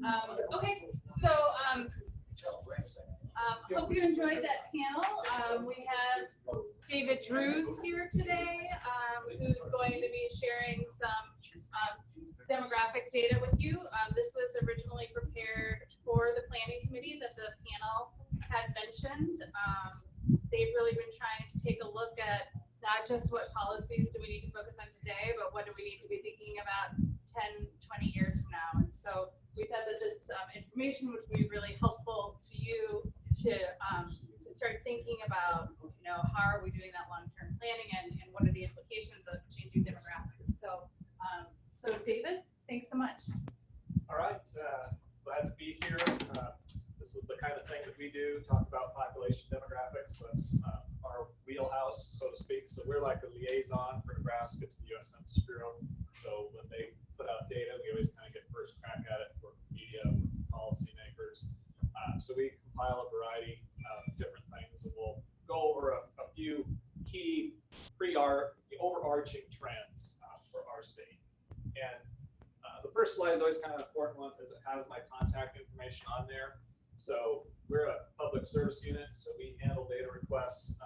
Okay, so hope you enjoyed that panel. We have David Drozd here today, who's going to be sharing some demographic data with you. This was originally prepared for the planning committee that the panel had mentioned. They've really been trying to take a look at not just what policies do we need to focus on today, but what do we need to be thinking about 10, 20 years from now. And so we thought that this information would be really helpful to you to start thinking about, how are we doing that long-term planning and what are the implications of changing demographics. So, so David, thanks so much. All right, glad to be here. This is the kind of thing that we do, talk about population demographics. That's our wheelhouse, so to speak. So we're like a liaison for Nebraska to the U.S. Census Bureau. So when they put out data, we always kind of get first crack at it. We're media, we're policymakers. So we compile a variety of different things, and we'll go over a few key overarching trends for our state. And the first slide is always kind of an important one, because it has my contact information on there. So we're a public service unit, so we handle data requests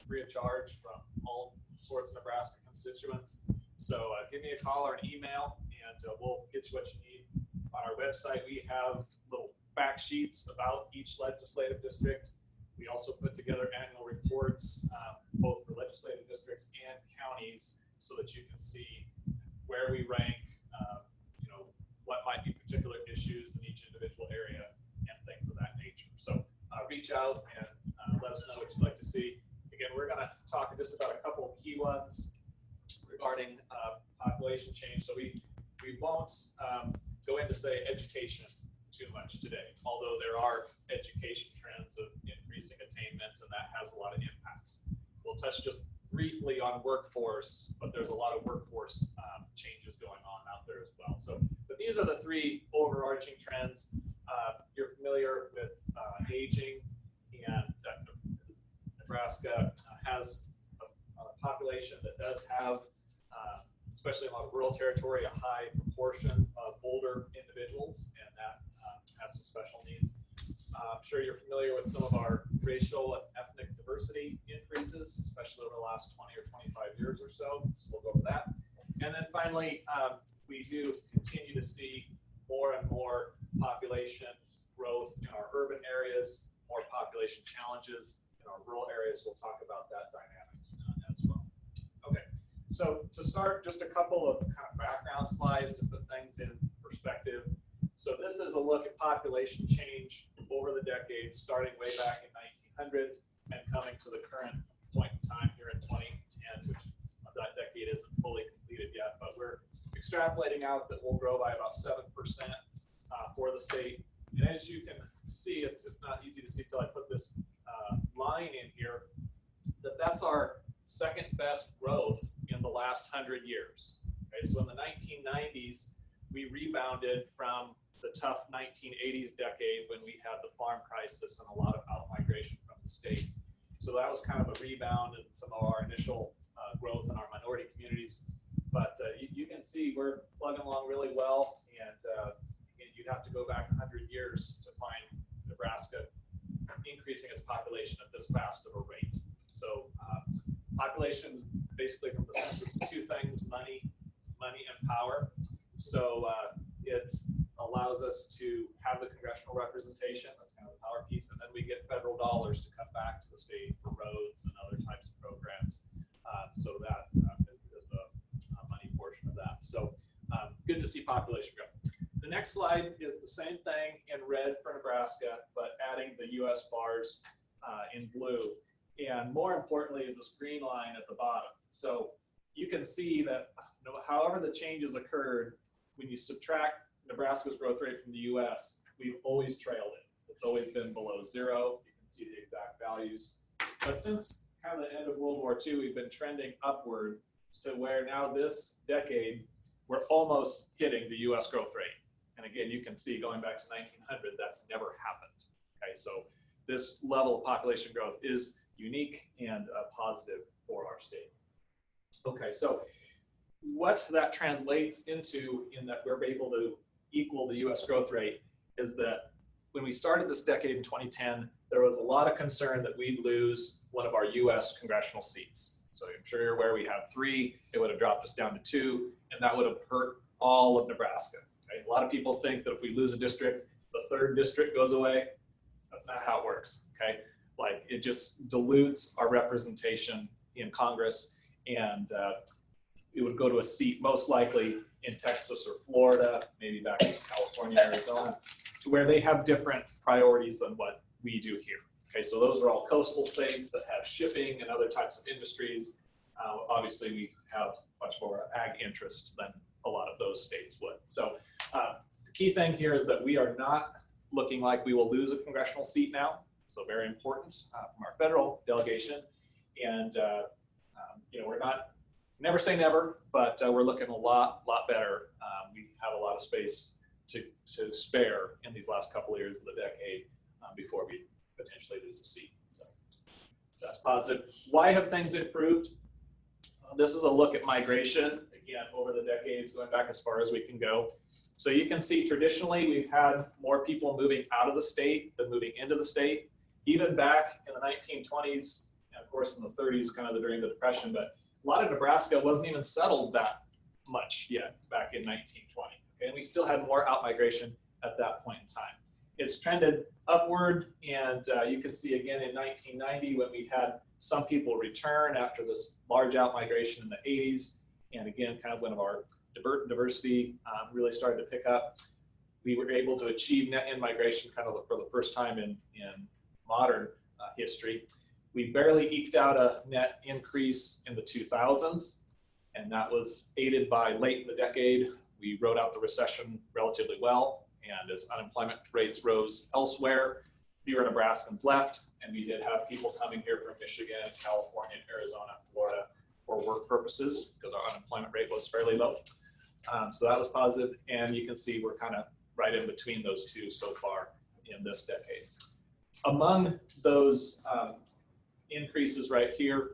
free of charge from all sorts of Nebraska constituents. So give me a call or an email, and we'll get you what you need. On our website, we have little fact sheets about each legislative district. We also put together annual reports, both for legislative districts and counties, so that you can see where we rank, what might be particular issues in each individual area, and things of that nature. So reach out and let us know what you'd like to see. Again, we're going to talk just about a couple of key ones regarding population change. So we won't go into, say, education too much today, although there are education trends of increasing attainment, and that has a lot of impacts. We'll touch just briefly on workforce, but there's a lot of workforce changes going on out there as well. So, but these are the three overarching trends. You're familiar with aging, and Nebraska has a population that does have, especially in a lot of rural territory, a high proportion of older individuals, and that has some special needs. I'm sure you're familiar with some of our racial and ethnic diversity increases, especially over the last 20 or 25 years or so. So we'll go over that. And then finally, we do continue to see more and more population growth in our urban areas, more population challenges in our rural areas. We'll talk about that dynamic as well. Okay, so to start, just a couple of kind of background slides to put things in perspective. So this is a look at population change over the decades, starting way back in 1900 and coming to the current point in time here in 2010, which that decade isn't fully completed yet, but we're extrapolating out that we'll grow by about 7% for the state. And as you can see, it's not easy to see till I put this line in here, that's our second best growth in the last 100 years. Okay, so in the 1990s, we rebounded from the tough 1980s decade when we had the farm crisis and a lot of out-migration from the state. So that was kind of a rebound in some of our initial growth in our minority communities. But you can see we're plugging along really well, and you'd have to go back 100 years to find Nebraska increasing its population at this fast of a rate. So population, basically from the census, two things: money and power. So it allows us to have the congressional representation, that's kind of the power piece, and then we get federal dollars to come back to the state for roads and other types of programs. So that is the money portion of that. So good to see population grow. The next slide is the same thing in red for Nebraska, but adding the U.S. bars in blue. And more importantly is this green line at the bottom. So you can see that however the changes occurred, when you subtract Nebraska's growth rate from the U.S., we've always trailed it. It's always been below zero. You can see the exact values. But since kind of the end of World War II, we've been trending upward to where now this decade, we're almost hitting the U.S. growth rate. And again, you can see going back to 1900, that's never happened. Okay, so this level of population growth is unique and positive for our state. Okay, so what that translates into in that we're able to equal the U.S. growth rate is that when we started this decade in 2010, there was a lot of concern that we'd lose one of our US congressional seats. So I'm sure you're aware we have 3, it would have dropped us down to 2, and that would have hurt all of Nebraska. Okay? A lot of people think that if we lose a district, the 3rd district goes away. That's not how it works, okay? Like, it just dilutes our representation in Congress, and it would go to a seat most likely in Texas or Florida, maybe back in California, Arizona, to where they have different priorities than what we do here. Okay, so those are all coastal states that have shipping and other types of industries. Obviously, we have much more ag interest than a lot of those states would. So the key thing here is that we are not looking like we will lose a congressional seat now. So very important from our federal delegation. And you know, we're not, never say never, but we're looking a lot better. We have a lot of space to spare in these last couple of years of the decade before we potentially lose a seat. So that's positive. Why have things improved? This is a look at migration, again, over the decades, going back as far as we can go. So you can see traditionally we've had more people moving out of the state than moving into the state. Even back in the 1920s, and of course in the 30s, kind of during the Depression, but a lot of Nebraska wasn't even settled that much yet back in 1920. Okay? And we still had more out-migration at that point in time. It's trended upward, and you can see again in 1990 when we had some people return after this large out-migration in the 80s, and again, kind of when our diversity really started to pick up, we were able to achieve net in-migration kind of for the first time in modern history. We barely eked out a net increase in the 2000s, and that was aided by late in the decade. We rode out the recession relatively well, and as unemployment rates rose elsewhere, fewer Nebraskans left, and we did have people coming here from Michigan, California, Arizona, Florida for work purposes because our unemployment rate was fairly low. So that was positive, and you can see we're kind of right in between those two so far in this decade. Among those increases right here,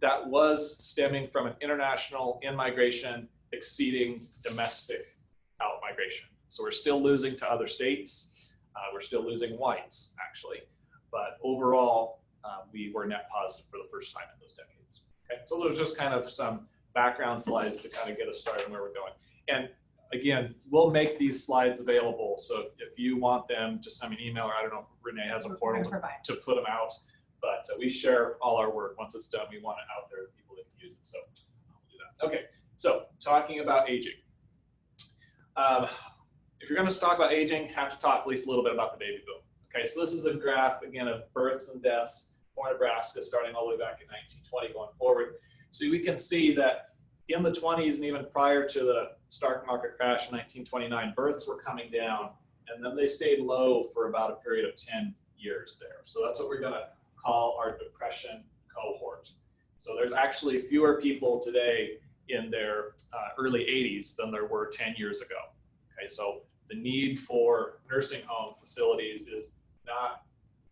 that was stemming from an international in-migration exceeding domestic out-migration. So we're still losing to other states. We're still losing whites, actually. But overall, we were net positive for the first time in those decades. Okay, so those are just kind of some background slides to kind of get us started on where we're going. And again, we'll make these slides available. So if you want them, just send me an email, or I don't know if Renee has a portal to put them out. But we share all our work. Once it's done, we want it out there for people that can use it. So I'll do that. Okay, so talking about aging. If you're going to talk about aging, have to talk at least a little bit about the baby boom. Okay, so this is a graph, again, of births and deaths for Nebraska, starting all the way back in 1920 going forward. So we can see that in the 20s and even prior to the stock market crash in 1929, births were coming down, and then they stayed low for about a period of 10 years there. So that's what we're going to call our depression cohort. So there's actually fewer people today in their early 80s than there were 10 years ago. Okay, so the need for nursing home facilities is not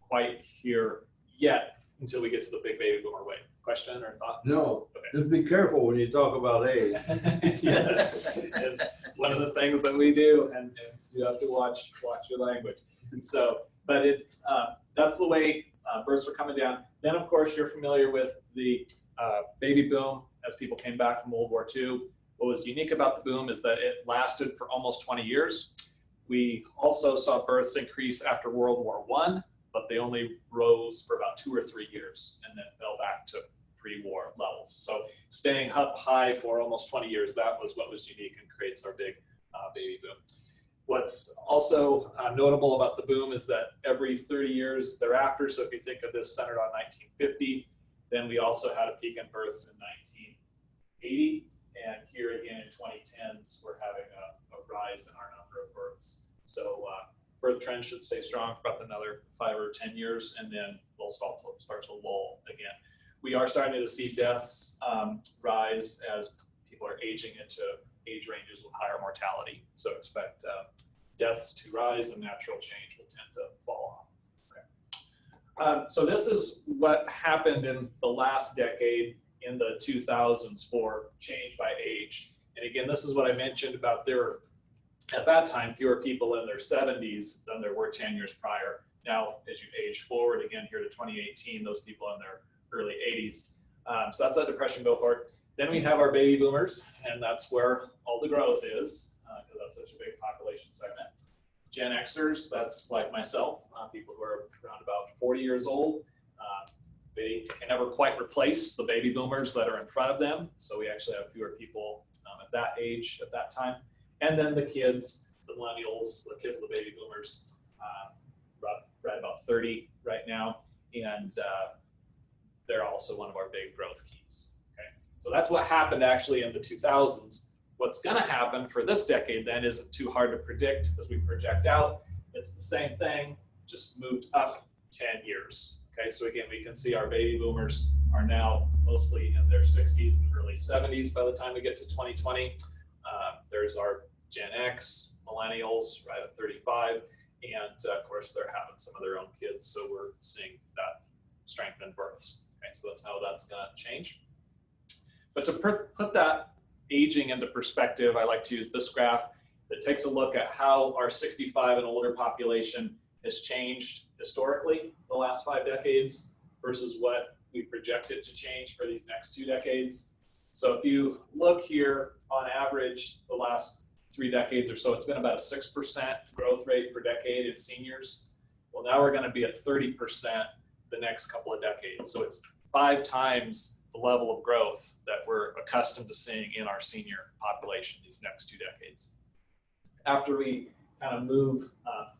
quite here yet until we get to the big baby boomer wave. Question or thought? No, okay. Just be careful when you talk about age. Yes, it's one of the things that we do, and you have to watch your language. And so, but that's the way births were coming down. Then, of course, you're familiar with the baby boom as people came back from World War II. What was unique about the boom is that it lasted for almost 20 years. We also saw births increase after World War I, but they only rose for about 2 or 3 years and then fell back to pre-war levels. So staying up high for almost 20 years, that was what was unique and creates our big baby boom. What's also notable about the boom is that every 30 years thereafter, so if you think of this centered on 1950, then we also had a peak in births in 1980. And here again in 2010s, we're having a rise in our number of births. So birth trend should stay strong for about another 5 or 10 years, and then we'll start to lull again. We are starting to see deaths rise as people are aging into age ranges with higher mortality. So expect deaths to rise and natural change will tend to fall off. Okay. So this is what happened in the last decade in the 2000s for change by age. And again, this is what I mentioned about there at that time, fewer people in their 70s than there were 10 years prior. Now, as you age forward again here to 2018, those people in their early 80s. So that's that depression cohort. Then we have our baby boomers, and that's where all the growth is, because that's such a big population segment. Gen Xers, that's like myself, people who are around about 40 years old. They can never quite replace the baby boomers that are in front of them. So we actually have fewer people at that age at that time. And then the kids, the millennials, the kids of the baby boomers, right about 30 right now. And they're also one of our big growth keys. Okay? So that's what happened actually in the 2000s. What's going to happen for this decade then isn't too hard to predict as we project out. It's the same thing, just moved up 10 years. Okay, so again, we can see our baby boomers are now mostly in their 60s and early 70s by the time we get to 2020. There's our Gen X, millennials, right at 35. And of course, they're having some of their own kids. So we're seeing that strength in births. Okay, so that's how that's going to change. But to put that aging into perspective, I like to use this graph that takes a look at how our 65 and older population has changed historically the last 5 decades versus what we project it to change for these next 2 decades. So if you look here on average the last 3 decades or so, it's been about a 6% growth rate per decade in seniors. Well, now we're going to be at 30% the next couple of decades. So it's 5 times the level of growth that we're accustomed to seeing in our senior population these next 2 decades. After we kind of move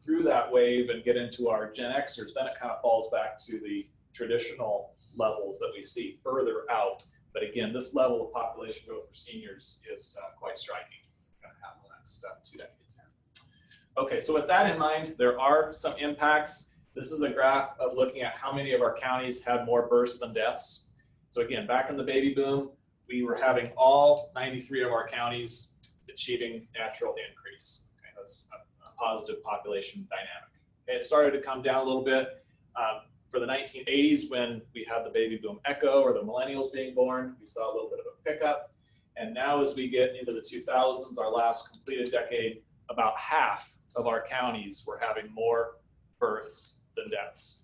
through that wave and get into our Gen Xers, then it kind of falls back to the traditional levels that we see further out. But again, this level of population growth for seniors is quite striking. Going to happen the next 2 decades here. Okay, so with that in mind, there are some impacts. This is a graph of looking at how many of our counties had more births than deaths. So again, back in the baby boom, we were having all 93 of our counties achieving natural increase. Okay, that's a positive population dynamic. Okay, it started to come down a little bit for the 1980s when we had the baby boom echo or the millennials being born. We saw a little bit of a pickup. And now as we get into the 2000s, our last completed decade, about half of our counties were having more births than deaths.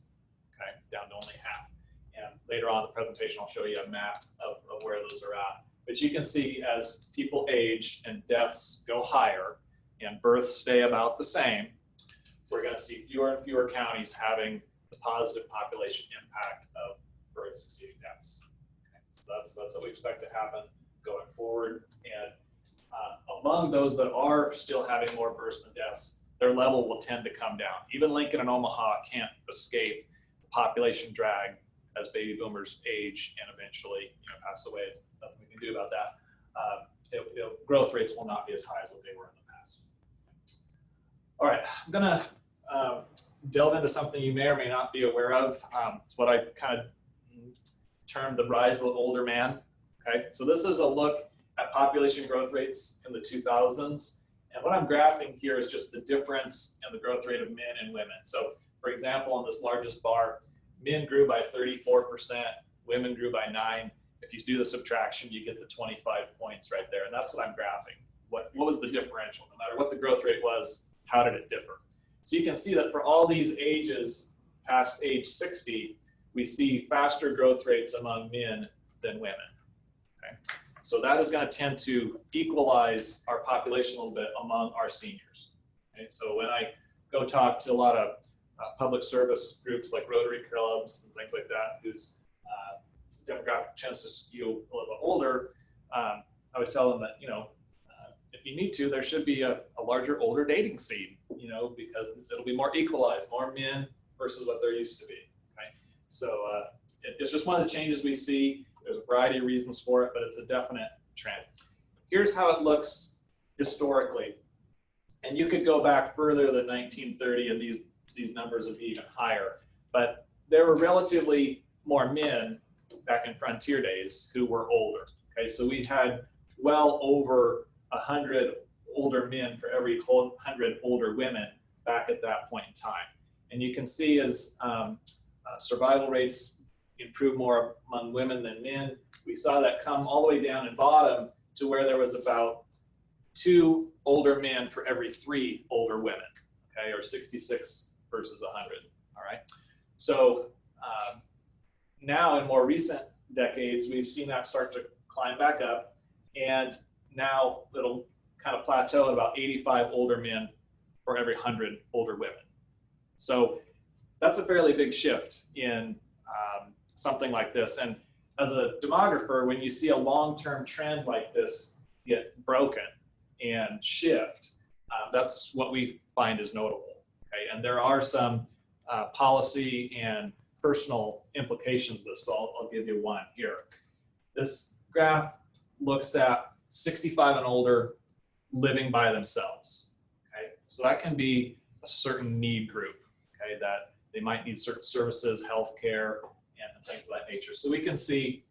Okay, down to only half. And later on in the presentation, I'll show you a map of where those are at. But you can see as people age and deaths go higher and births stay about the same, we're going to see fewer and fewer counties having the positive population impact of births exceeding deaths. Okay, so that's what we expect to happen going forward. And among those that are still having more births than deaths, their level will tend to come down. Even Lincoln and Omaha can't escape the population drag as baby boomers age and eventually pass away. Nothing we can do about that. Growth rates will not be as high as what they were in the past. All right, I'm gonna delve into something you may or may not be aware of. It's what I kind of termed the rise of the older man. Okay, so this is a look at population growth rates in the 2000s. And what I'm graphing here is just the difference in the growth rate of men and women. So for example, on this largest bar, men grew by 34%, women grew by 9%. If you do the subtraction, you get the 25 points right there. And that's what I'm graphing. What was the differential? No matter what the growth rate was, how did it differ? So you can see that for all these ages past age 60, we see faster growth rates among men than women. Okay? So that is going to tend to equalize our population a little bit among our seniors. Okay? So when I go talk to a lot of public service groups like Rotary clubs and things like that, whose demographic tends to skew a little bit older, I always tell them that, if you need to, there should be a larger older dating scene, because it'll be more equalized, more men versus what there used to be. Okay? So it's just one of the changes we see. There's a variety of reasons for it, but it's a definite trend. Here's how it looks historically. And you could go back further than 1930 and these numbers would be even higher. But there were relatively more men back in frontier days who were older. Okay, so we had well over 100 older men for every 100 older women back at that point in time. And you can see as survival rates improve more among women than men, we saw that come all the way down and bottom to where there was about 2 older men for every 3 older women, okay, or 66 versus 100, all right? So now in more recent decades, we've seen that start to climb back up, and now it'll kind of plateau at about 85 older men for every 100 older women. So that's a fairly big shift in something like this. And as a demographer, when you see a long-term trend like this get broken and shift, that's what we find is notable. Okay? And there are some policy and personal implications of this, so I'll give you one here. This graph looks at 65 and older living by themselves. Okay? So that can be a certain need group, okay, that they might need certain services, healthcare, and things of that nature. So we can see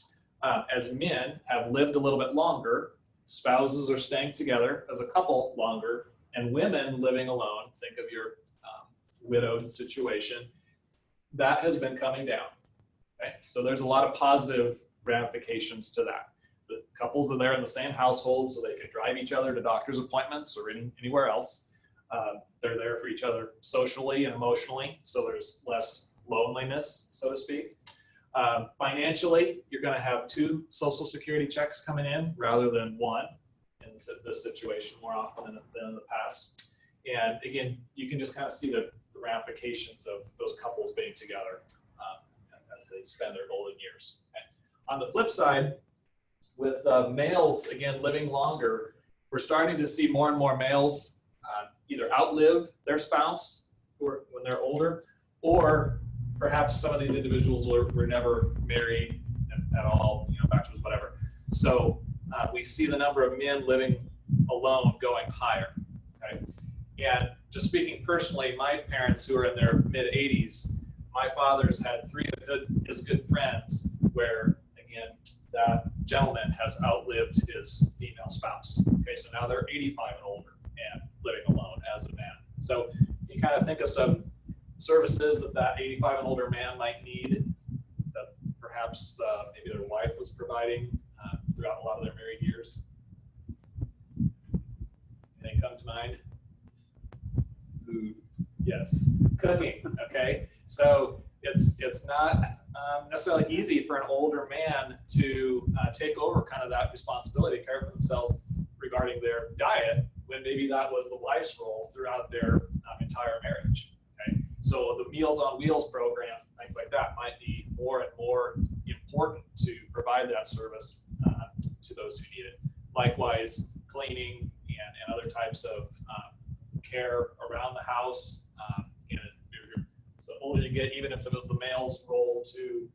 as men have lived a little bit longer, spouses are staying together as a couple longer, and women living alone, think of your widowed situation, that has been coming down. Okay? So there's a lot of positive ramifications to that. The couples are there in the same household, so they can drive each other to doctor's appointments or anywhere else. They're there for each other socially and emotionally, so there's less loneliness, so to speak. Financially, you're going to have 2 Social Security checks coming in rather than 1 in this situation more often than in the past. And again, you can just kind of see the ramifications of those couples being together as they spend their golden years. Okay. On the flip side, with males, again, living longer, we're starting to see more and more males either outlive their spouse when they're older, or perhaps some of these individuals were never married at all, bachelors, whatever. So we see the number of men living alone going higher. Okay? And just speaking personally, my parents who are in their mid-80s, my father's had 3 of his good friends where, again, that gentleman has outlived his female spouse. Okay, so now they're 85 and older and living alone as a man. So you kind of think of some services that 85 and older man might need that perhaps maybe their wife was providing throughout a lot of their married years. Anything come to mind? Food. Yes. Cooking. Okay. So it's not necessarily easy for an older man to take over kind of that responsibility, care for themselves regarding their diet, when maybe that was the wife's role throughout their entire marriage. Okay? So the Meals on Wheels programs, things like that, might be more and more important to provide that service to those who need it. Likewise, cleaning and other types of care around the house. The older you get, even if it was the male's role to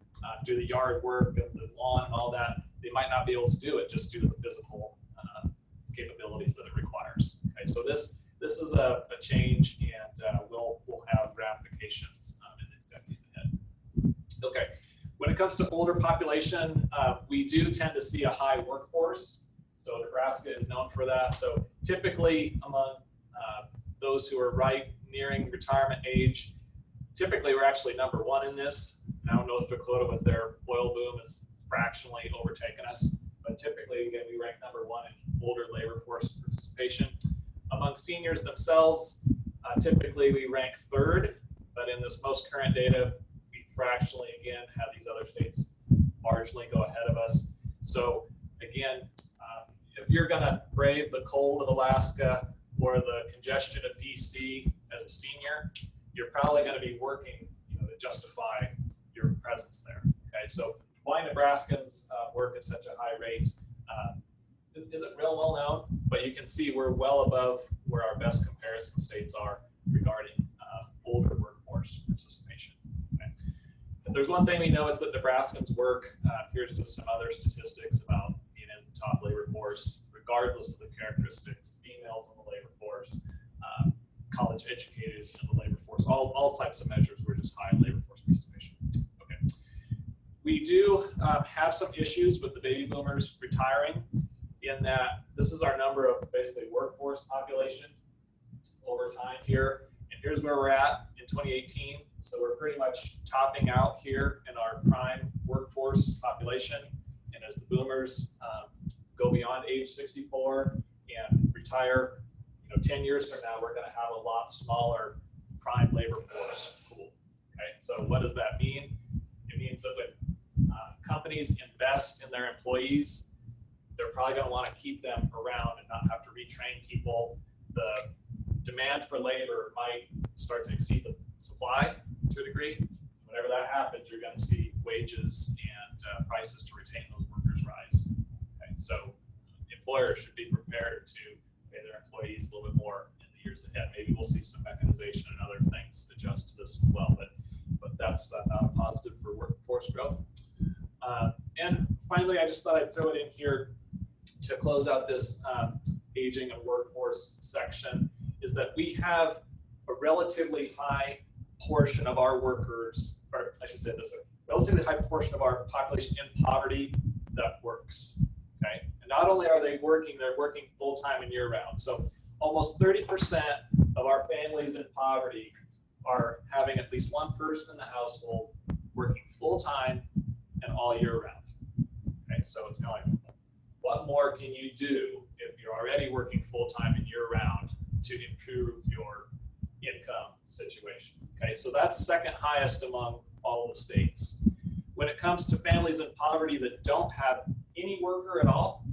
do the yard work and the lawn and all that, they might not be able to do it just due to the physical capabilities that it requires. Okay, so this is a change, and we'll have ramifications in these decades ahead. Okay, when it comes to older population, we do tend to see a high workforce. So Nebraska is known for that. So typically among those who are nearing retirement age, typically we're actually number 1 in this. Now North Dakota with their oil boom has fractionally overtaken us. But typically, again, we rank number 1 in older labor force participation. Among seniors themselves, typically we rank 3rd, but in this most current data, we fractionally, again, have these other states marginally go ahead of us. So again, if you're gonna brave the cold of Alaska or the congestion of DC as a senior, you're probably gonna be working to justify your presence there, okay? So why Nebraskans work at such a high rate isn't real well known, but you can see we're well above where our best comparison states are regarding older workforce participation. Okay. If there's one thing we know, it's that Nebraskans work. Here's just some other statistics about being in the top labor force, regardless of the characteristics, females in the labor force, college educated in the labor force, all types of measures. We're just high in labor force participation. We do have some issues with the baby boomers retiring, in that this is our number of basically workforce population over time here. And here's where we're at in 2018. So we're pretty much topping out here in our prime workforce population. And as the boomers go beyond age 64 and retire, 10 years from now, we're going to have a lot smaller prime labor force pool. Okay, so what does that mean? It means that when companies invest in their employees, they're probably going to want to keep them around and not have to retrain people. The demand for labor might start to exceed the supply to a degree. Whenever that happens, you're going to see wages and prices to retain those workers rise. Okay, so employers should be prepared to pay their employees a little bit more in the years ahead. Maybe we'll see some mechanization and other things adjust to this as well, but that's not a positive for workforce growth. And finally, I just thought I'd throw it in here to close out this aging and workforce section, is that we have a relatively high portion of our workers, or I should say this, a relatively high portion of our population in poverty that works, okay? And not only are they working, they're working full-time and year-round. So almost 30% of our families in poverty are having at least one person in the household working full-time and all year-round, okay? So it's kind of like, what more can you do if you're already working full-time and year-round to improve your income situation? Okay, so that's second highest among all the states. When it comes to families in poverty that don't have any worker at all,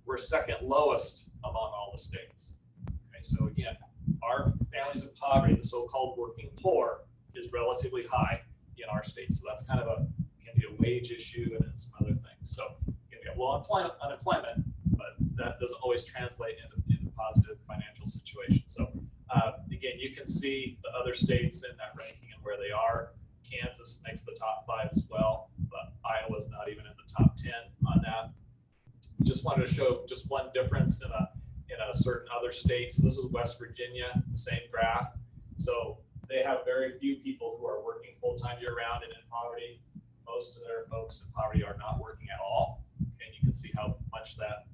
we're second lowest among all the states. Okay, so again, our families in poverty, the so-called working poor, is relatively high in our state. So that's kind of can be a wage issue and some other things. So we have low unemployment, but that doesn't always translate into positive financial situations. So again, you can see the other states in that ranking and where they are. Kansas makes the top 5 as well, but Iowa's not even in the top 10 on that. Just wanted to show just one difference in a certain other state. So this is West Virginia, same graph. So they have very few people who are working full-time year-round and in poverty. Most of their folks in poverty are not working at all. And you can see how much that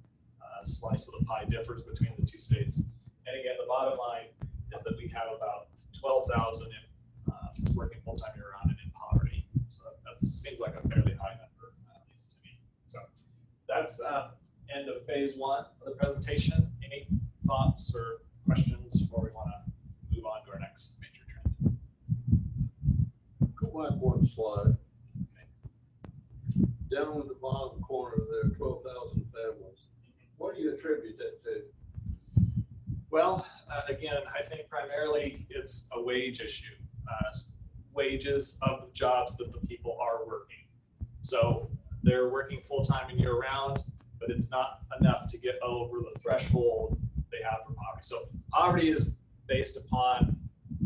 slice of the pie differs between the two states. And again, the bottom line is that we have about 12,000 working full-time year-round and in poverty. So that seems like a fairly high number, at least to me. So that's end of phase 1 of the presentation. Any thoughts or questions before we want to move on to our next major trend? Go back one slide. Down in the bottom corner there, 12,000 families. What do you attribute that to? Well, again, I think primarily it's a wage issue. Wages of the jobs that the people are working. So they're working full-time and year-round, but it's not enough to get over the threshold they have for poverty. So poverty is based upon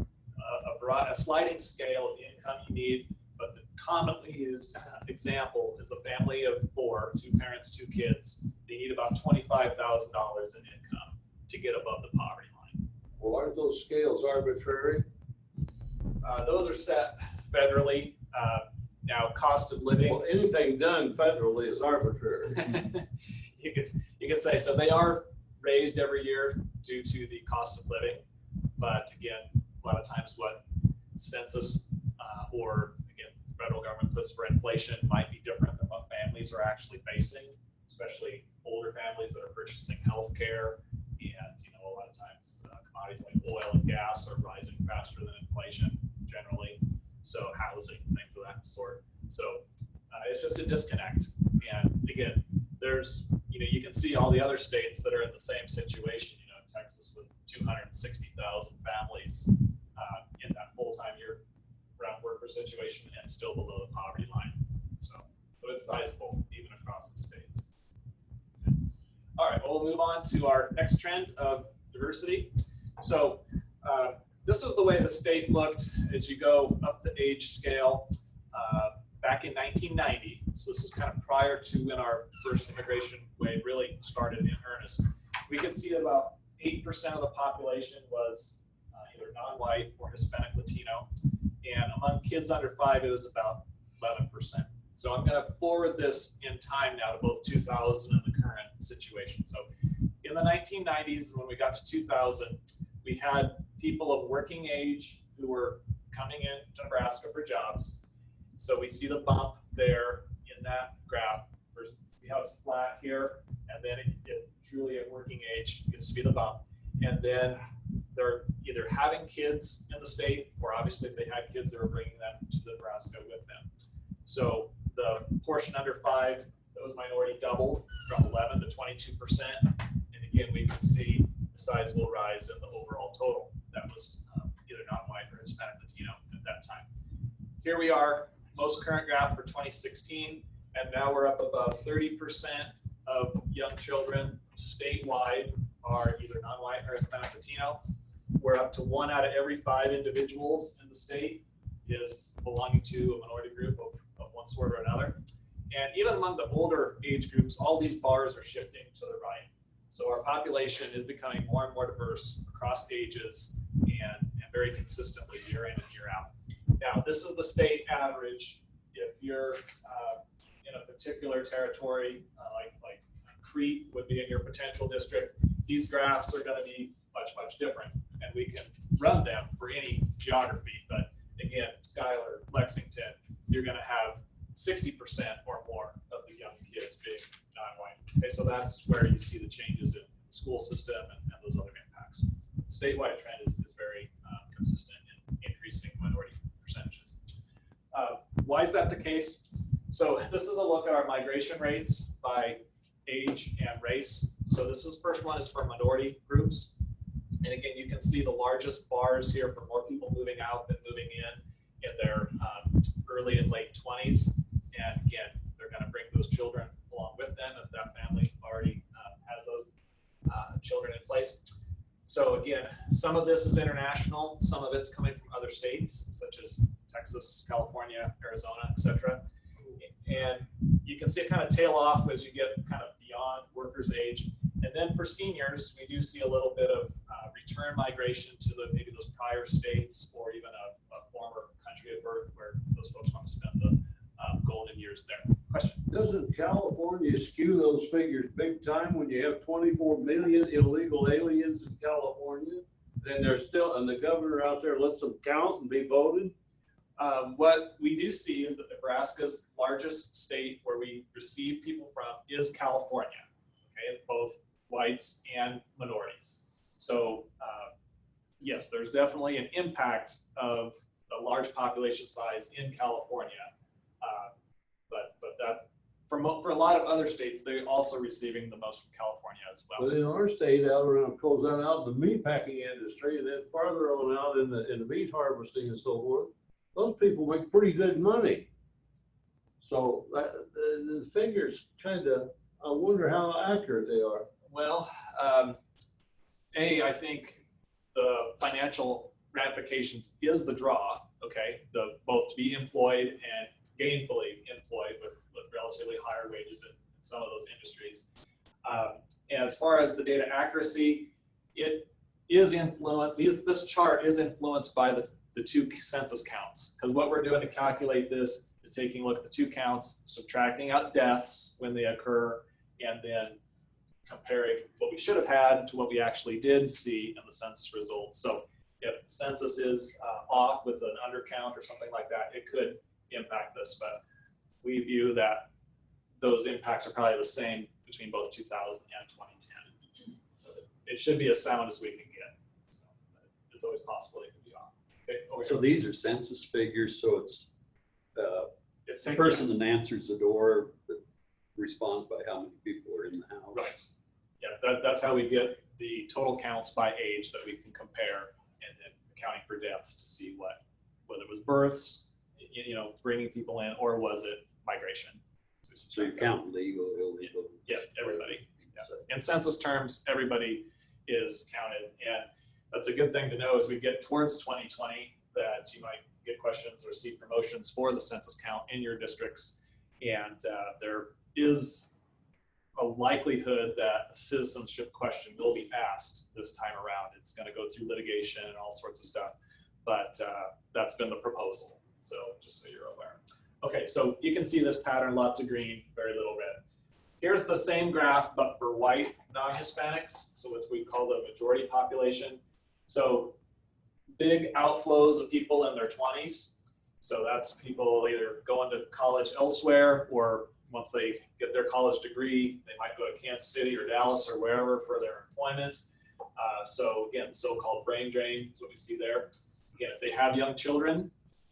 a sliding scale of income you need, but the commonly used example is a family of 4, 2 parents, 2 kids. They need about $25,000 in income to get above the poverty line. Well, aren't those scales arbitrary? Those are set federally. Now, cost of living. Well, anything done federally is arbitrary. you could say so. They are raised every year due to the cost of living, but again, a lot of times what census or again federal government puts for inflation might be different than what families are actually facing, especially older families that are purchasing health care. And a lot of times commodities like oil and gas are rising faster than inflation generally. So housing, things of that sort. So it's just a disconnect. And again, there's, you can see all the other states that are in the same situation, Texas with 260,000 families in that full-time year-round worker situation and still below the poverty line. So it's sizable even across the states. All right, well, we'll move on to our next trend of diversity. So this is the way the state looked as you go up the age scale back in 1990. So this is kind of prior to when our first immigration wave really started in earnest. We can see that about 8% of the population was either non-white or Hispanic Latino. And among kids under 5, it was about 11%. So I'm going to forward this in time now to both 2000 and the current situation. So in the 1990s, when we got to 2000, we had people of working age who were coming in to Nebraska for jobs. So we see the bump there in that graph. See how it's flat here, and then it truly at working age gets to be the bump. And then they're either having kids in the state, or obviously if they had kids, they were bringing them to Nebraska with them. So the portion under 5, those minority doubled from 11 to 22%. And again, we can see a sizable rise in the overall total that was either non-white or Hispanic Latino at that time. Here we are, most current graph for 2016, and now we're up above 30% of young children statewide are either non-white or Hispanic Latino. We're up to 1 out of every 5 individuals in the state is belonging to a minority group of one sort or another. And even among the older age groups, all these bars are shifting to the right. So our population is becoming more and more diverse across ages and very consistently year in and year out. Now, this is the state average. If you're in a particular territory, like Crete would be in your potential district, these graphs are going to be much, much different. And we can run them for any geography. But again, Schuyler, Lexington, you're going to have 60% or more of the young kids being non-white. Okay, so that's where you see the changes in the school system and those other impacts. The statewide trend is very consistent in increasing minority percentages. Why is that the case? So this is a look at our migration rates by age and race. So this is first one is for minority groups. And again, you can see the largest bars here for more people moving out than moving in their early and late 20s. And again, they're going to bring those children along with them if that family already has those children in place. So again, some of this is international, some of it's coming from other states, such as Texas, California, Arizona, etc. And you can see it kind of tail off as you get kind of beyond workers' age. And then for seniors, we do see a little bit of return migration to maybe those prior states or even a former country of birth where those folks want to spend the golden years there. Question? Doesn't California skew those figures big time when you have 24 million illegal aliens in California? Then there's still, and the governor out there lets them count and be voted? What we do see is that Nebraska's largest state where we receive people from is California, okay, both whites and minorities. So yes, there's definitely an impact of the large population size in California, but that for a lot of other states, they're also receiving the most from California as well. But in our state, out around, goes on out in the meat packing industry, and then farther on out in the meat harvesting and so forth, those people make pretty good money. So the figures kind of, I wonder how accurate they are. Well, I think the financial ramifications is the draw, okay? Both to be employed and gainfully employed with relatively higher wages in some of those industries. And as far as the data accuracy, it is influenced, this chart is influenced by the 2 census counts, because what we're doing to calculate this is taking a look at the 2 counts, subtracting out deaths when they occur, and then comparing what we should have had to what we actually did see in the census results. So if the census is off with an undercount or something like that, it could impact this, but we view that those impacts are probably the same between both 2000 and 2010. So it should be as sound as we can get. So it's always possible it could be off. Okay, so these are census figures, so it's the person that answers the door that responds by how many people are in the house. Right. Yeah, that's how we get the total counts by age that we can compare, and then accounting for deaths to see whether it was births, bringing people in, or was it migration. So you count legal, illegal. Yeah, everybody. Yeah. In census terms, everybody is counted, and that's a good thing to know as we get towards 2020 that you might get questions or see promotions for the census count in your districts, and there is a likelihood that a citizenship question will be asked this time around. It's going to go through litigation and all sorts of stuff, but that's been the proposal. So just so you're aware. Okay, so you can see this pattern, lots of green, very little red. Here's the same graph, but for white non-Hispanics, so what we call the majority population. So big outflows of people in their 20s. So that's people either going to college elsewhere or once they get their college degree, they might go to Kansas City or Dallas or wherever for their employment. So again, so-called brain drain is what we see there. Again, if they have young children,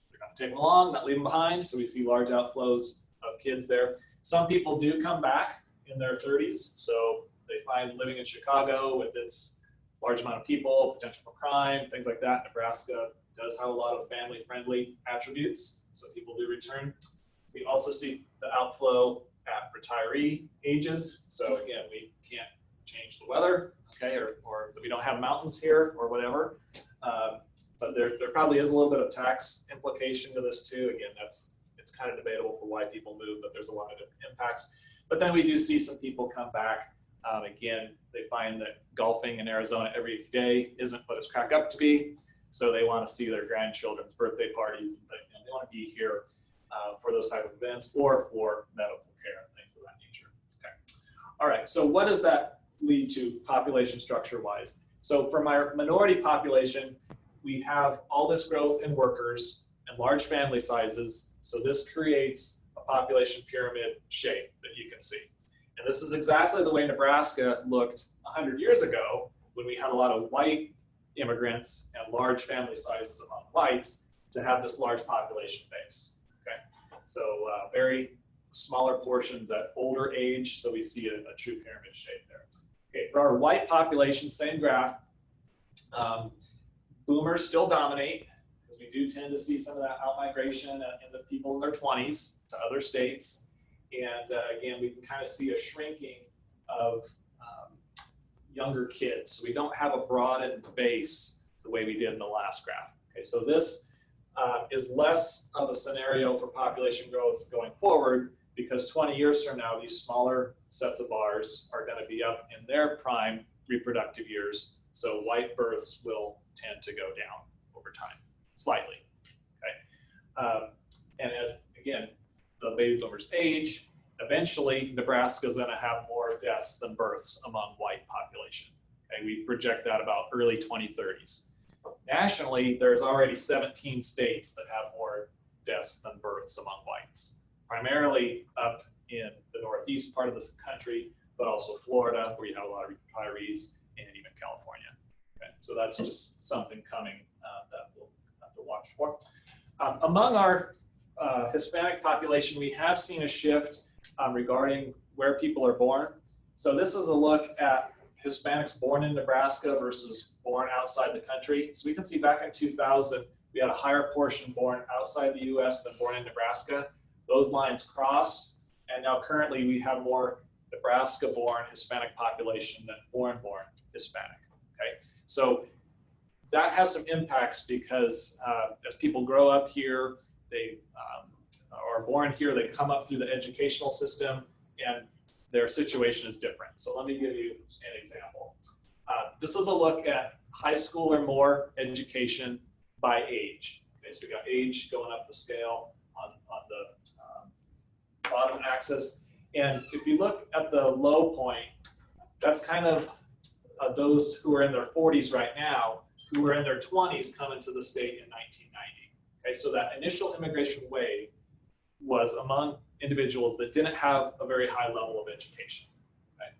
they're going to take them along, not leave them behind. So we see large outflows of kids there. Some people do come back in their 30s. So they find living in Chicago with its large amount of people, potential for crime, things like that. Nebraska does have a lot of family-friendly attributes, so people do return. We also see the outflow at retiree ages. So again, we can't change the weather, okay, or we don't have mountains here or whatever. But there probably is a little bit of tax implication to this too. Again, it's kind of debatable for why people move, but there's a lot of different impacts. But then we do see some people come back. Again, they find that golfing in Arizona every day isn't what it's cracked up to be. So they want to see their grandchildren's birthday parties, and they want to be here for those type of events or for medical care and things of that nature. Okay. All right, so what does that lead to population structure wise? So from our minority population, we have all this growth in workers and large family sizes. So this creates a population pyramid shape that you can see. And this is exactly the way Nebraska looked 100 years ago when we had a lot of white immigrants and large family sizes among whites to have this large population base. Okay, so very smaller portions at older age, so we see a true pyramid shape there. Okay, for our white population, same graph. Boomers still dominate, because we do tend to see some of that out-migration in the people in their 20s to other states. And again, we can kind of see a shrinking of younger kids. So we don't have a broadened base the way we did in the last graph. Okay, so this is less of a scenario for population growth going forward, because 20 years from now, these smaller sets of bars are going to be up in their prime reproductive years. So white births will tend to go down over time, slightly. Okay, and as again, the baby boomers age, eventually Nebraska is going to have more deaths than births among white population. Okay, we project that about early 2030s. Nationally, there's already 17 states that have more deaths than births among whites, primarily up in the northeast part of this country, but also Florida, where you have a lot of retirees, and even California. Okay, so that's just something coming that we'll have to watch for. Among our Hispanic population, we have seen a shift regarding where people are born. So this is a look at Hispanics born in Nebraska versus born outside the country. So we can see back in 2000, we had a higher portion born outside the US than born in Nebraska. Those lines crossed, and now currently we have more Nebraska-born Hispanic population than foreign-born Hispanic. Okay, so that has some impacts because as people grow up here, they are born here, they come up through the educational system, and their situation is different. So let me give you an example. This is a look at high school or more education by age. Okay, so we got age going up the scale on the bottom axis. And if you look at the low point, that's kind of those who are in their 40s right now, who were in their 20s coming to the state in 1990. Okay, so that initial immigration wave was among individuals that didn't have a very high level of education. Okay?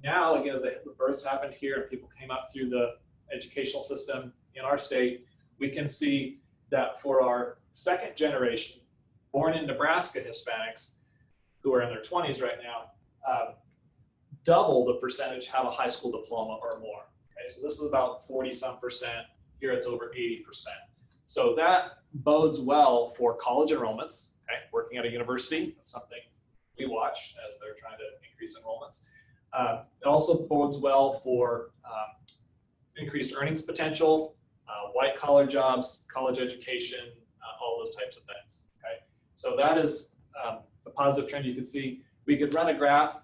Now, again, as the births happened here and people came up through the educational system in our state, we can see that for our second generation, born in Nebraska Hispanics, who are in their 20s right now, double the percentage have a high school diploma or more. Okay, so this is about 40-some%. Here it's over 80%. So that bodes well for college enrollments. Okay, working at a university, that's something we watch as they're trying to increase enrollments. It also bodes well for increased earnings potential, white collar jobs, college education, all those types of things. Okay, so that is the positive trend you can see. We could run a graph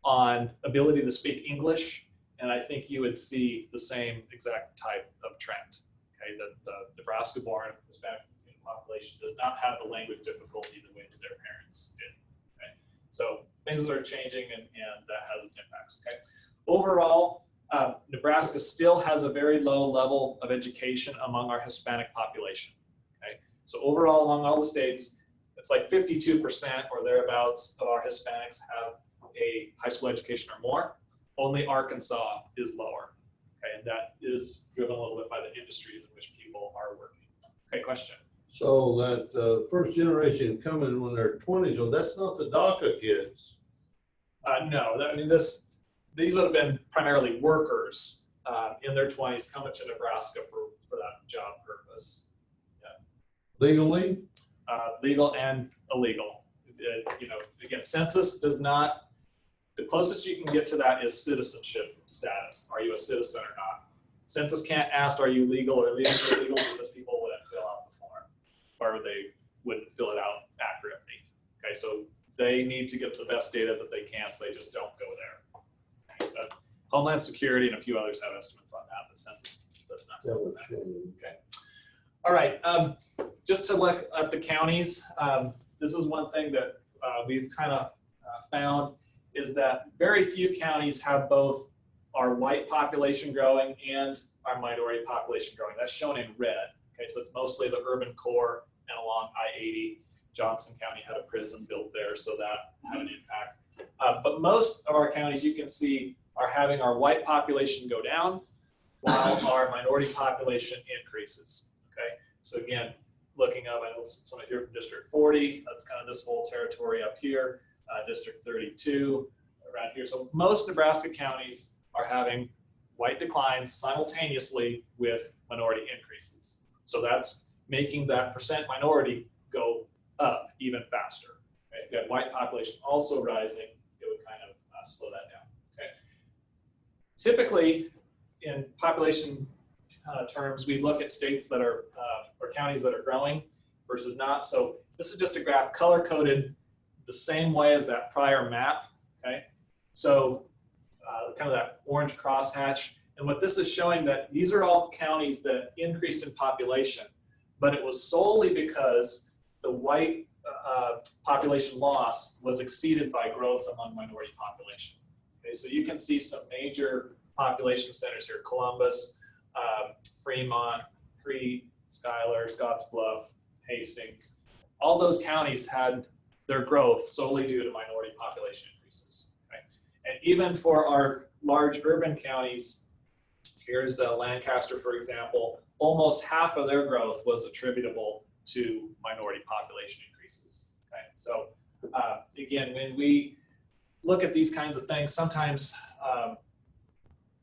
on ability to speak English, and I think you would see the same exact type of trend. Okay, that the Nebraska-born Hispanic population does not have the language difficulty the way that their parents did. Okay, so things are changing, and that has its impacts. Okay, overall, Nebraska still has a very low level of education among our Hispanic population. Okay, so overall, among all the states, it's like 52% or thereabouts of our Hispanics have a high school education or more. Only Arkansas is lower. Okay, and that is driven a little bit by the industries in which people are working. Okay, question. So that first generation coming when they're 20s, so that's not the DACA kids. No, I mean these would have been primarily workers in their 20s coming to Nebraska for that job purpose. Yeah. Legally? Legal and illegal. You know, again, census does not. The closest you can get to that is citizenship status. Are you a citizen or not? Census can't ask, are you legal or illegal, because people wouldn't fill out the form, or they wouldn't fill it out accurately. Okay, so they need to get the best data that they can, so they just don't go there. Okay, but Homeland Security and a few others have estimates on that. The census does not. Okay. All right. Just to look at the counties, this is one thing that we've kind of found is that very few counties have both our white population growing and our minority population growing. That's shown in red. Okay, so it's mostly the urban core and along I-80. Johnson County had a prison built there, so that had an impact. But most of our counties, you can see, are having our white population go down while our minority population increases. Okay, so again, looking up, I know somebody here from District 40, that's kind of this whole territory up here. District 32 around here. So most Nebraska counties are having white declines simultaneously with minority increases. So that's making that percent minority go up even faster. Okay? If you had white population also rising, it would kind of slow that down. Okay. Typically, in population terms, we look at states that are, or counties that are growing versus not. So this is just a graph color-coded the same way as that prior map, okay? So kind of that orange crosshatch. And what this is showing that these are all counties that increased in population, but it was solely because the white population loss was exceeded by growth among minority population. Okay, so you can see some major population centers here: Columbus, Fremont, Crete, Schuyler, Scottsbluff, Hastings. All those counties had their growth solely due to minority population increases. Okay? And even for our large urban counties, here's Lancaster, for example, almost half of their growth was attributable to minority population increases. Okay? So again, when we look at these kinds of things, sometimes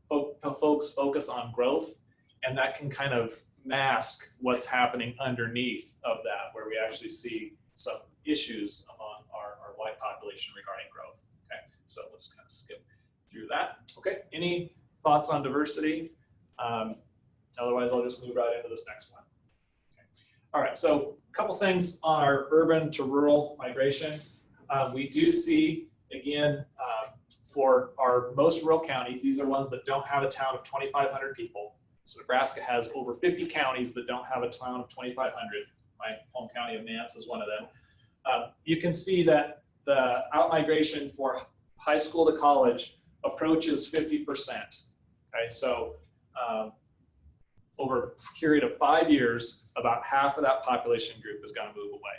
folks focus on growth, and that can kind of mask what's happening underneath of that, where we actually see some issues among our white population regarding growth. Okay, so let's kind of skip through that. Okay, any thoughts on diversity? Otherwise, I'll just move right into this next one. Okay. All right, so a couple things on our urban to rural migration. We do see, again, for our most rural counties, these are ones that don't have a town of 2,500 people. So Nebraska has over 50 counties that don't have a town of 2,500. My home county of Nance is one of them. You can see that the outmigration for high school to college approaches 50%. Okay, so over a period of 5 years, about half of that population group is going to move away.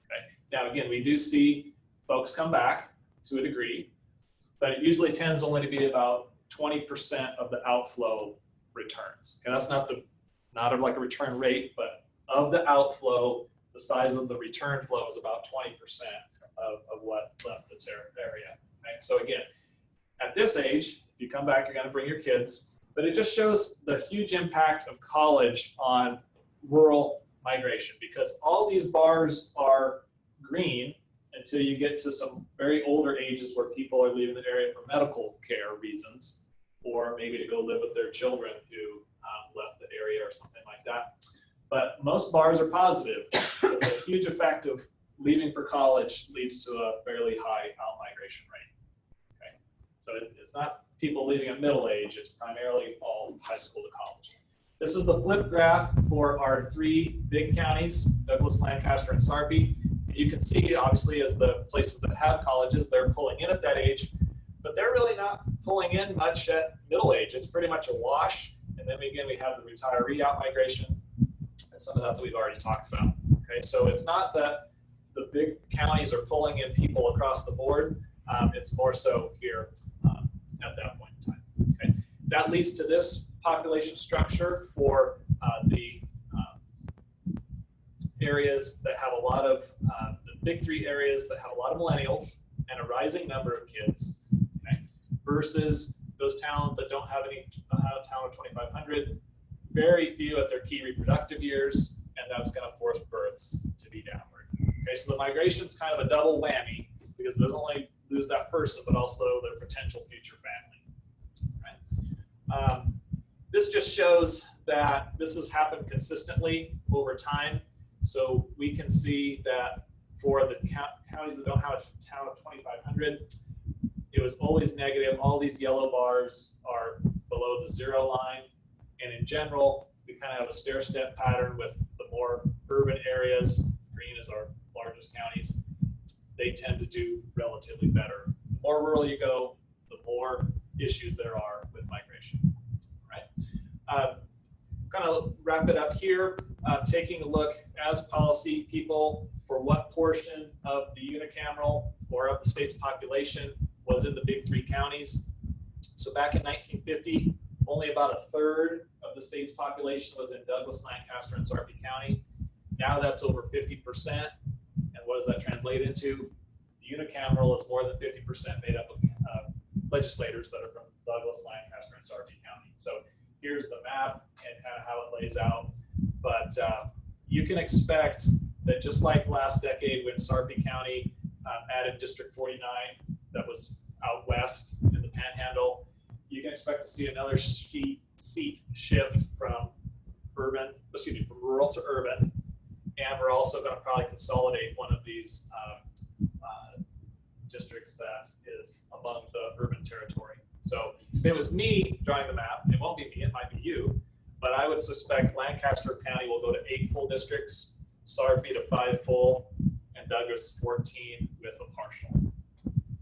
Okay, now again, we do see folks come back to a degree, but it usually tends only to be about 20% of the outflow returns. And that's not like a return rate, but of the outflow, the size of the return flow is about 20% of what left the area. Okay? So again, at this age, if you come back, you're going to bring your kids, but it just shows the huge impact of college on rural migration, because all these bars are green until you get to some very older ages where people are leaving the area for medical care reasons, or maybe to go live with their children who left the area or something like that. But most bars are positive. The huge effect of leaving for college leads to a fairly high out-migration rate. Okay, so it's not people leaving at middle age, it's primarily all high school to college. This is the flip graph for our 3 big counties, Douglas, Lancaster, and Sarpy. You can see, obviously, as the places that have colleges, they're pulling in at that age, but they're really not pulling in much at middle age. It's pretty much a wash. And then again, we have the retiree out migration and some of that we've already talked about. Okay, so it's not that the big counties are pulling in people across the board. It's more so here at that point in time. Okay, that leads to this population structure for the areas that have a lot of the big three areas that have a lot of millennials and a rising number of kids, okay, versus those towns that don't have any town of 2,500, very few at their key reproductive years, and that's going to force births to be downward. Okay, so the migration is kind of a double whammy because it doesn't only lose that person, but also their potential future family. Right? This just shows that this has happened consistently over time. So we can see that for the counties that don't have a town of 2,500, it was always negative. All these yellow bars are below the 0 line. And in general, we kind of have a stair-step pattern with the more urban areas. Green is our largest counties. They tend to do relatively better. The more rural you go, the more issues there are with migration. Right? Kind of wrap it up here, taking a look as policy people for what portion of the unicameral or of the state's population was in the big three counties. So back in 1950, only about 1/3 of the state's population was in Douglas, Lancaster, and Sarpy County. Now that's over 50%. And what does that translate into? The unicameral is more than 50% made up of legislators that are from Douglas, Lancaster, and Sarpy County. So here's the map and kind of how it lays out. But you can expect that just like last decade when Sarpy County added District 49 that was out west in the Panhandle, you can expect to see another seat shift from rural to urban. And we're also going to probably consolidate one of these districts that is among the urban territory. So if it was me drawing the map, it won't be me, it might be you, but I would suspect Lancaster County will go to 8 full districts, Sarpy to 5 full, and Douglas 14 with a partial.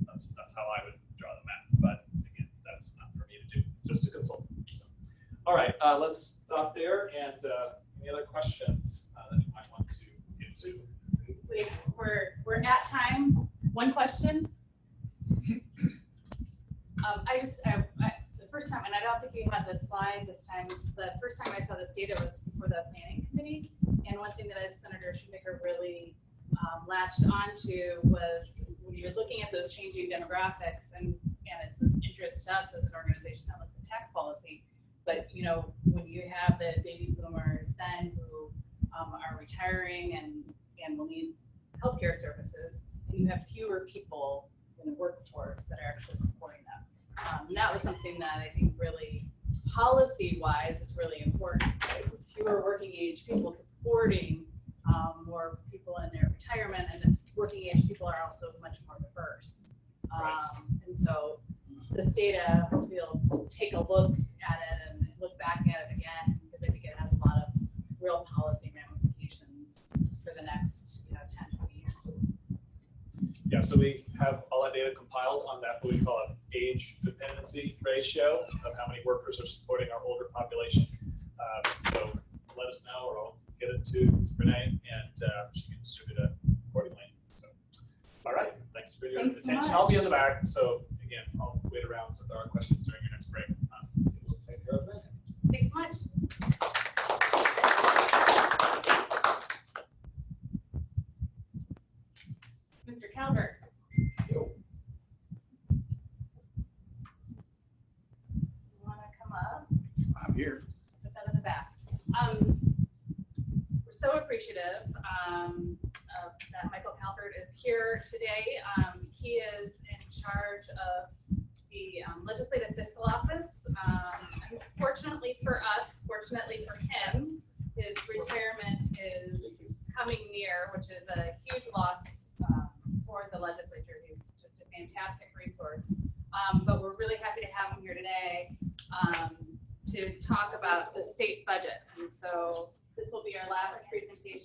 That's how I would draw the map, but again, that's not for me to do, just to consult. So, all right, let's stop there, and any other questions that you might want to get to? We're at time. One question. The first time, and I don't think we had this slide this time, the first time I saw this data was for the planning committee. And one thing that Senator Shoemaker really latched onto was when you're looking at those changing demographics, and it's of interest to us as an organization that looks at tax policy. But you know, when you have the baby boomers then who are retiring and will need healthcare services, and you have fewer people in the workforce that are actually supporting them. And that was something that I think really policy-wise is really important, right? With fewer working age people supporting more people in their retirement, and the working age people are also much more diverse. And so this data, hopefully you'll take a look at it and look back at it again, because I think it has a lot of real policy ramifications for the next 10, 20 years. Yeah, so we have all that data compiled on that, what we call an age dependency ratio of how many workers are supporting our older population. So let us know, or I'll get it to Renee, and she can distribute it accordingly. So, all right, thanks for your attention. So I'll be in the back, so again, I'll wait around so if there are questions during your next break. We'll take care of that. Thanks so much. Mr. Calvert. You want to come up? I'm here. Put that in the back. We're so appreciative that Michael Calvert is here today. He is in charge of the Legislative Fiscal Office. Unfortunately for us, fortunately for him, his retirement is coming near, which is a huge loss for the legislature. He's just a fantastic resource. But we're really happy to have him here today to talk about the state budget. And so this will be our last presentation.